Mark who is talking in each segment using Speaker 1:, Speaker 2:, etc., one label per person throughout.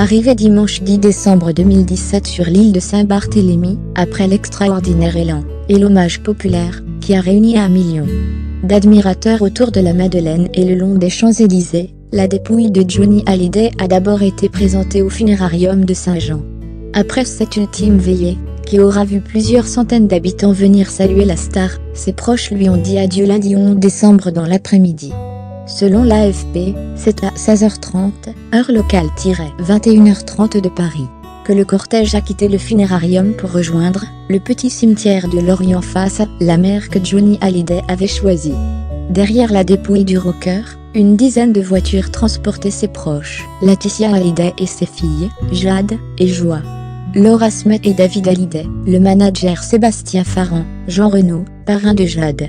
Speaker 1: Arrivé dimanche 10 décembre 2017 sur l'île de Saint-Barthélemy, après l'extraordinaire élan et l'hommage populaire, qui a réuni 1 million d'admirateurs autour de la Madeleine et le long des Champs-Élysées, la dépouille de Johnny Hallyday a d'abord été présentée au funérarium de Saint-Jean. Après cette ultime veillée, qui aura vu plusieurs centaines d'habitants venir saluer la star, ses proches lui ont dit adieu lundi 11 décembre dans l'après-midi. Selon l'AFP, c'est à 16h30, heure locale-21h30 de Paris, que le cortège a quitté le funérarium pour rejoindre le petit cimetière de Lorient face à la mer que Johnny Hallyday avait choisie. Derrière la dépouille du rocker, une dizaine de voitures transportaient ses proches, Laetitia Hallyday et ses filles, Jade et Joie, Laura Smet et David Hallyday, le manager Sébastien Farran, Jean Reno, parrain de Jade,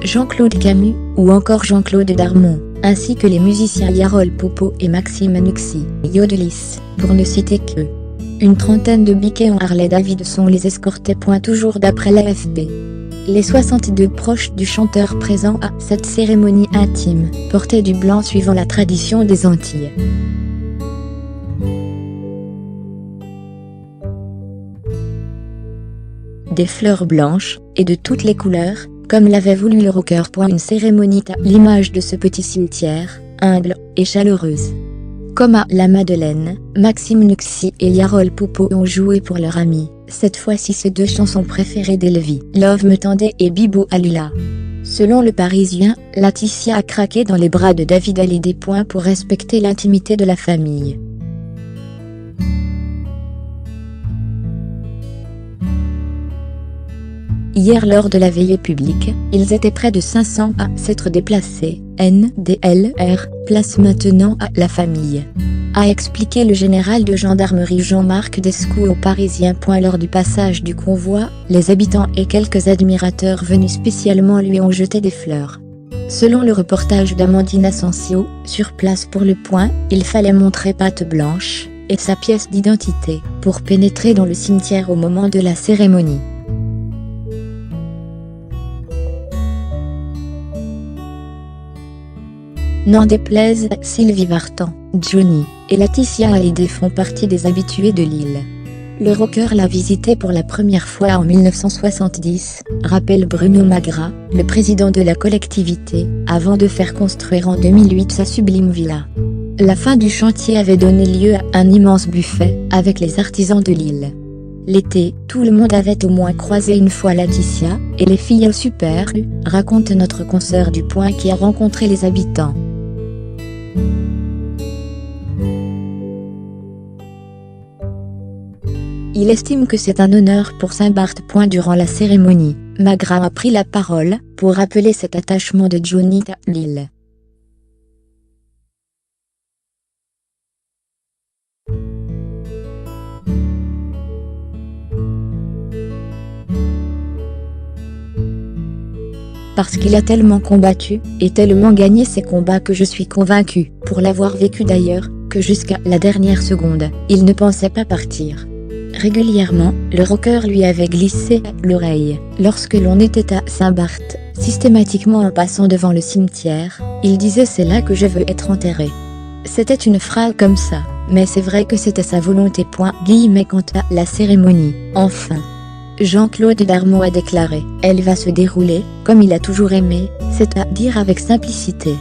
Speaker 1: Jean-Claude Camus, ou encore Jean-Claude Darmon, ainsi que les musiciens Yarol Poupeau et Maxime Nuxi, Yodelis, pour ne citer qu'eux. Une trentaine de biquets en Harley-Davidson les escortaient. Toujours d'après l'AFP. Les 62 proches du chanteur présents à cette cérémonie intime portaient du blanc suivant la tradition des Antilles. Des fleurs blanches, et de toutes les couleurs, comme l'avait voulu le rocker. Une cérémonie à l'image de ce petit cimetière, humble et chaleureuse. Comme à la Madeleine, Maxime Nuxi et Yarol Poupeau ont joué pour leur ami, cette fois-ci ses 2 chansons préférées d'Elvie, Love Me Tendait et Bibo Alula. Selon le Parisien, Laetitia a craqué dans les bras de David Hallyday. Pour respecter l'intimité de la famille. Hier lors de la veillée publique, ils étaient près de 500 à s'être déplacés, NDLR, place maintenant à la famille, a expliqué le général de gendarmerie Jean-Marc Descoux aux Parisiens. Lors du passage du convoi, les habitants et quelques admirateurs venus spécialement lui ont jeté des fleurs. Selon le reportage d'Amandine Asensio, sur place pour Le Point, il fallait montrer patte blanche et sa pièce d'identité pour pénétrer dans le cimetière au moment de la cérémonie. N'en déplaise à Sylvie Vartan, Johnny et Laetitia Hallyday font partie des habitués de l'île. Le rocker l'a visité pour la première fois en 1970, rappelle Bruno Magras, le président de la collectivité, avant de faire construire en 2008 sa sublime villa. La fin du chantier avait donné lieu à un immense buffet, avec les artisans de l'île. L'été, tout le monde avait au moins croisé une fois Laetitia, et les filles au Super U, raconte notre consoeur du Point qui a rencontré les habitants. Il estime que c'est un honneur pour Saint-Barth. Durant la cérémonie, Magras a pris la parole pour rappeler cet attachement de Johnny à l'île. Parce qu'il a tellement combattu, et tellement gagné ses combats que je suis convaincu, pour l'avoir vécu d'ailleurs, que jusqu'à la dernière seconde, il ne pensait pas partir. Régulièrement, le rocker lui avait glissé à l'oreille, lorsque l'on était à Saint-Barth, systématiquement en passant devant le cimetière, il disait « c'est là que je veux être enterré ». C'était une phrase comme ça, mais c'est vrai que c'était sa volonté. Quant à la cérémonie, enfin, Jean-Claude Darmon a déclaré « Elle va se dérouler, comme il a toujours aimé, c'est-à-dire avec simplicité ».